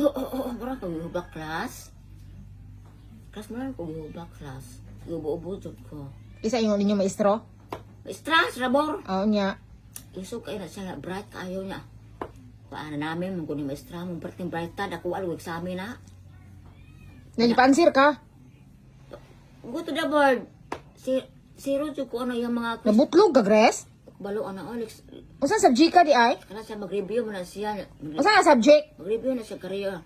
Oo, parang pag-ihubak class. Class mo lang pag-ihubak class. Iubo-ubo jud ko. Isa yung ninyo maestro? Stress, rabor. Oo niya. Iso kayo na siya, bright kayo niya. Paano namin, mong kunin maestra, mong perting bright tad, ako alawag sa amin na. Nagipansir ka? Go to the board. Zero jud ko ano yung mga Nabutlog ka, Gres? balo ano Alex. Unsa subject ka di ay? Kana siya mag-review mo na siya. Unsa nga subject? Mag-review na siya career.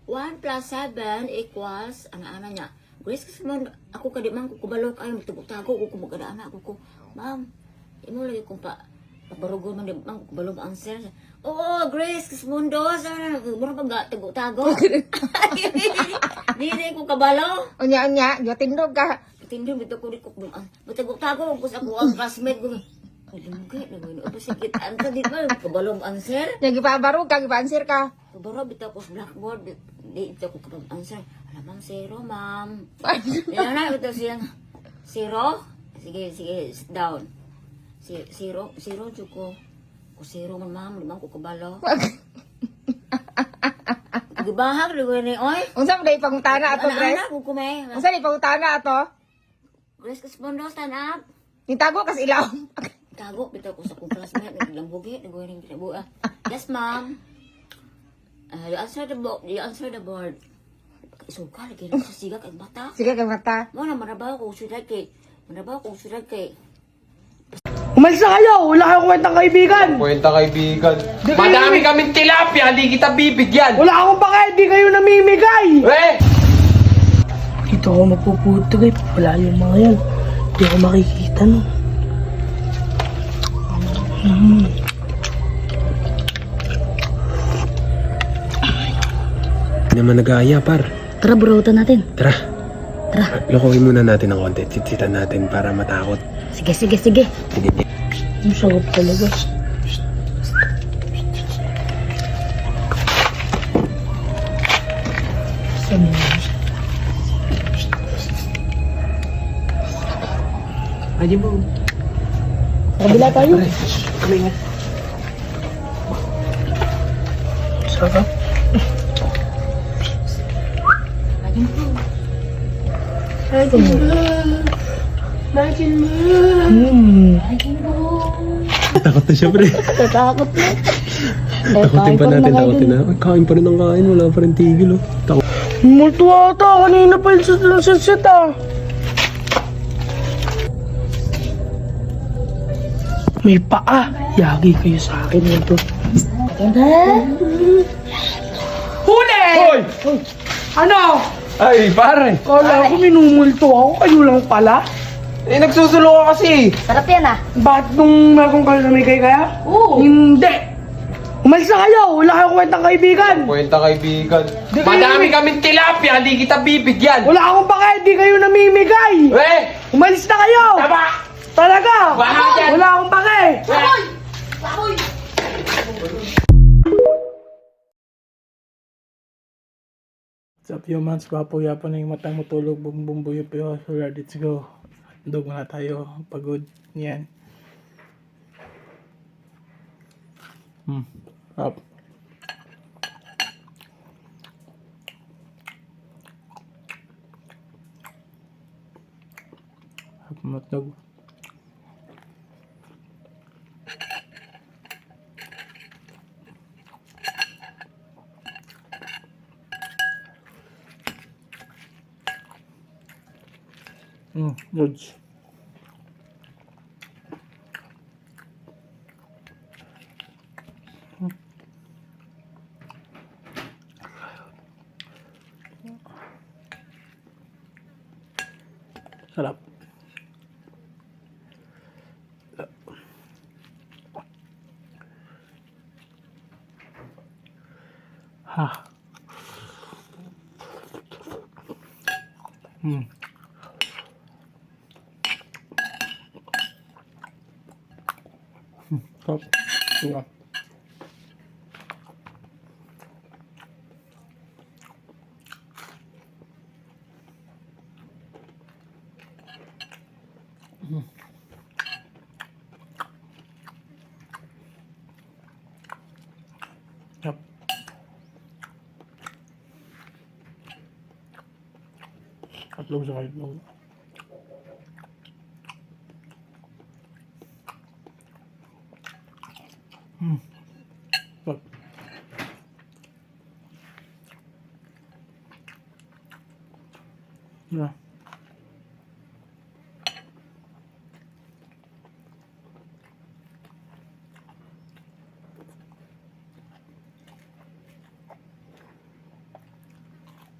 1 plus 7 equals, ana-ana niya. Grace, kasi man, ako kadi man, kubalo kayo, magtagok-tago, ko kumagada anak ko. Ma'am, imo lagi kong pabarugon man, ma'am, kubalo ang answer. Oo, Grace, kasi mundo, sana, mura pag tago-tago. Hindi ko kabalo. Unya, tindog ka. Tindong, bito ko rin ko, matagok-tago, kung ako ang classmate ko. Ay, lumagay, naman, o, pasikit, anta, di ba, kabalo ang answer. Nagipabarog ka, gipansir ka. Kabaro, bito ko sa blackboard, di ito ko kapag-answer. Alam, zero, ma'am. Yan na, ito siya. Zero? Sige, sit down. Zero, Juko. Kung zero man, ma'am, limang ko kabalo. Gibahag, ligo ni, oy. Unsa mo na ipangutana ato, Gres? Ana, kukume. Unsa na ipangutana ato? Grace Caspondo, stand up. Nitago kas ilaw. Tago, bito ko sa kong classmate, naglambugi, ligo ni kinabuha. Yes, ma'am. You answer the board. Isuka, lagi na sa sigak ang bata. Sige kay mata. Mo na marabaw ko sulat kay. Umalis na kayo! Wala kayong kwentang kaibigan! Kwenta kaibigan. Madami kaming tilapia, hindi kita bibigyan. Wala akong pake! Di kayo namimigay! Eh! Dito ako mapuputo eh. Wala yung mga yan. Hindi ako makikita no. Hindi naman nag-aaya, par. Tara, burutan natin. Tara. Lokohin muna natin ng konti. Sitsitan natin para matakot. Sige. Sige. Ang sarap talaga. Saan yun? Ay, mo. Kabila tayo. Kami nga. Sarap. Takot na siya, pre. Tatakot na. Takotin pa natin. Ay, kain pa rin ang kain. Wala pa rin tigil, oh. Takot. Multo ata. Kanina pa yung set ah. May paa. Yagi kayo sa akin nito. Huli! Hoy! Ano? Ay, pare. Kala ko minumulto ako. Kayo lang pala. Eh, nagsusulo ka kasi. Sarap yan ah. Bakit nung meron kayo namigay kaya? Oo. Hindi! Umalis na kayo! Wala kayong kwentang kaibigan! Kwenta kaibigan. Di kayo Madami kaming tilapia, hindi kita bibigyan. Wala akong pake! Di kayo namimigay! Eh! Umalis na kayo! Tama! Talaga! Bahala dyan! Wala akong pake! What's up, humans? Gwapo yapo na yung matang matulog. Bumbumbuyo pero let's go. Handog na tayo. Pagod. Yan. Up. Matnog. Goods. Sarap. Ha. Sarap. Sarap. Yep. Itlog sa itlog. Wag. Na.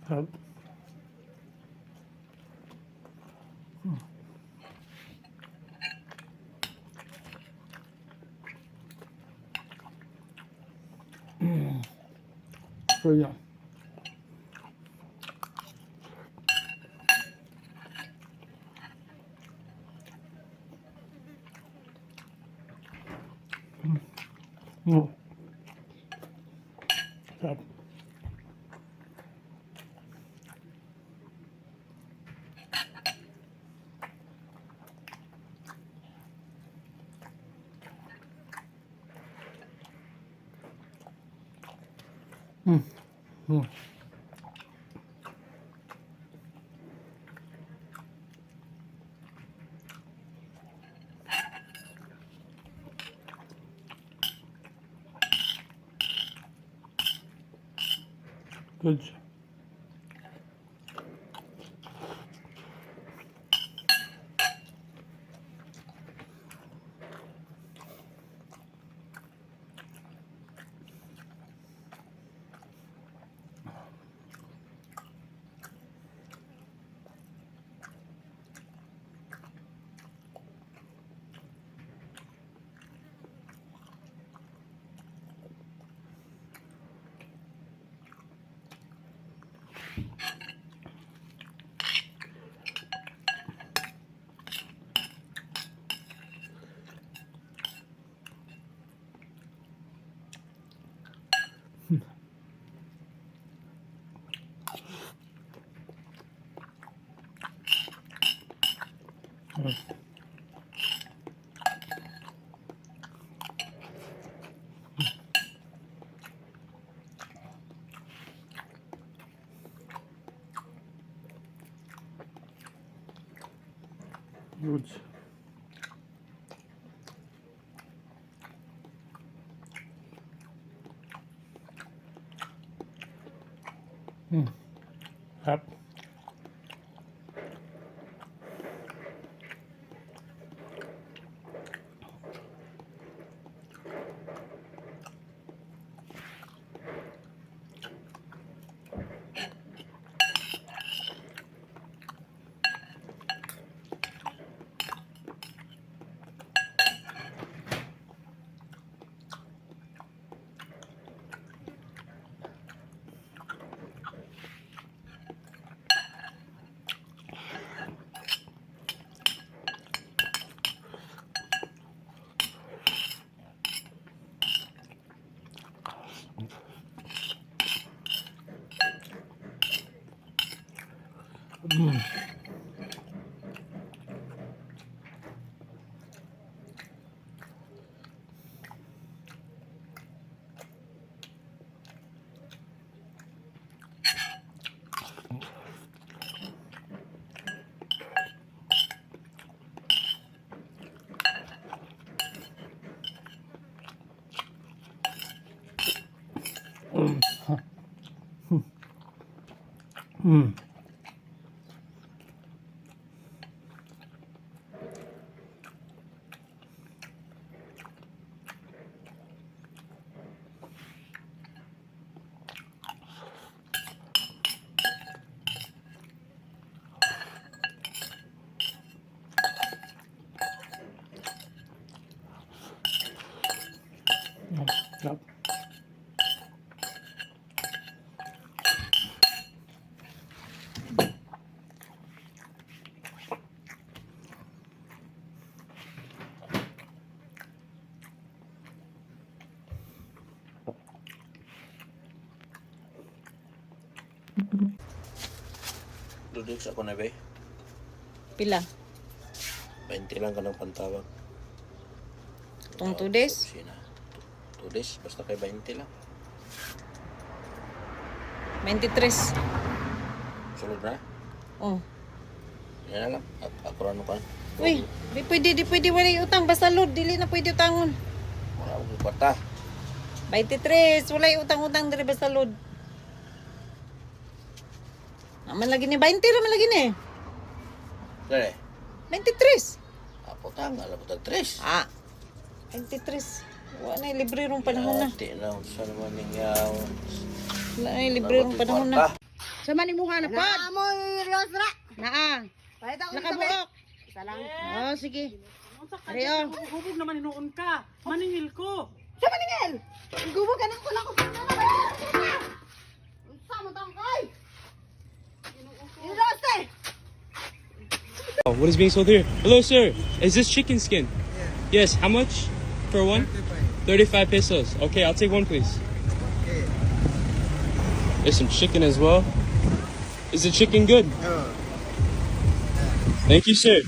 Sarap. So yan. Sarap. Good. Good. Sarap. Sarap. Duduk sa kuna be. Pila? 20 lang ka ng pantawag. Tong 2 days? Sina. 2 days, basta kay 20 lang. 23. Sulod na? Oh. Yan na lang. Ako rin pa. Uy, di pwede wala utang. Basta load, dili na pwede utangon. Wala akong kwarta. 23, wala utang-utang diri basta load. Naman lagi ni 20 naman lagi ni. Dali. 23. Apo tang, alam mo tag 3. Ah. 23. Wala na libre rong panahon na. Ati na, sa naman ningaw. Wala na libre rong panahon na. Sa manimuha na pa. Amoy Rosra. Naa. Palita ko Nakabuok. Salang. Oh, sige. Ari oh. Hubog naman hinuon ka. Maningil ko. Sa maningil. Gubo ka nang kulang ko. Unsa mo tang kay? Roste. Oh, what is being sold here? Hello, sir. Is this chicken skin? Yes. How much for one? 35 pesos. Okay, I'll take one, please. There's some chicken as well. Is the chicken good? Thank you, sir.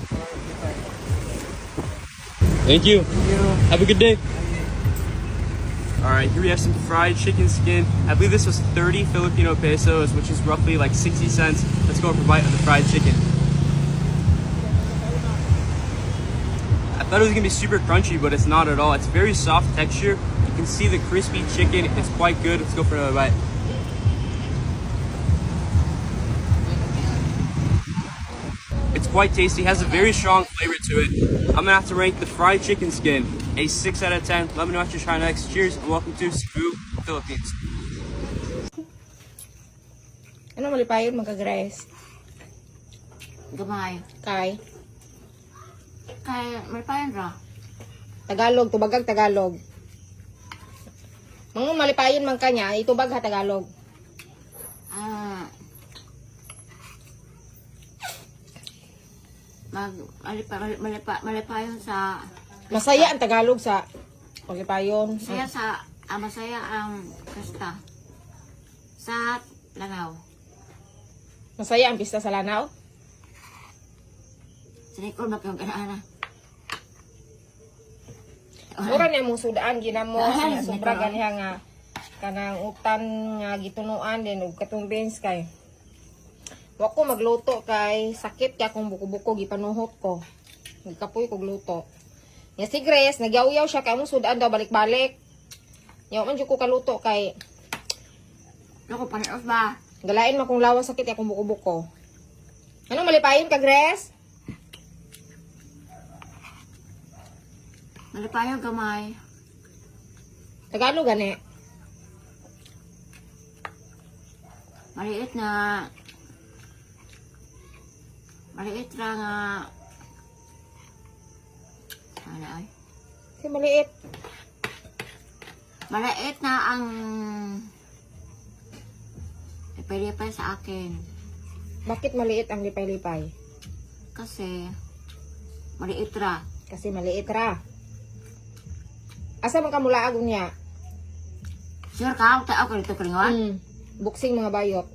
Thank you. Have a good day. All right, here we have some fried chicken skin. I believe this was 30 Filipino pesos, which is roughly like 60 cents. Let's go for a bite of the fried chicken. I thought it was gonna be super crunchy, but it's not at all. It's very soft texture. You can see the crispy chicken. It's quite good. Let's go for another bite. It's quite tasty. Has a very strong flavor to it. I'm gonna have to rank the fried chicken skin a 6 out of 10. Let me know what you try next. Cheers and welcome to Cebu, Philippines. Ano malipayon magka-Grace? Gamay. Kay Kaya, may payan ra. Tagalog, tubagag Tagalog. Mga malipayon man kanya, itubag ha Tagalog. Ah. Malipayon sa Masaya ang Tagalog sa malipayon. masaya ang kasta sa Langaw. Masaya ang pista sa Lanao. Sinikol magkang kanaan na. Mura niya mong sudaan ginamo Ay, sa sobra nagawa. ganiha nga kanang utan nga gitunuan din ug katumbins kay wa ko magluto kay sakit kay akong buko-buko gipanuhot ko. Nagkapoy kog luto. Nya si Grace nagyaw-yaw siya kay mong sudaan daw balik-balik. Nya man jud ko kaluto kay Loko, panios ba? galain man kong lawas sakit kay akong buko-buko. Ano malipayon ka Grace? Malipayon gamay. Tagalog gani. Maliit ra nga. Ano ay? Si maliit. Maliit na ang ipilipay sa akin. Bakit maliit ang lipay-lipay? Kasi maliit ra. Kasi maliit ra. Asa man ka mulaag niya? Sure ka, ako tayo ko dito kringon. Buksing mga bayot.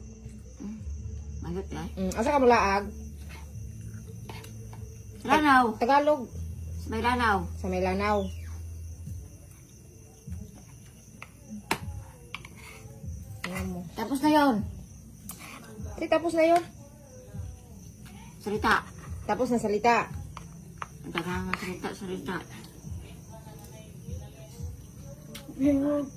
Mayot ay. Asa ka mulaag? Sa Lanao. Tagalog. Sa may Lanao. Sa may Lanao. Ayan mo. Tapos na yon. Di, tapos na yun. Salita. Tapos na salita. Ang dagang salita. Lingog.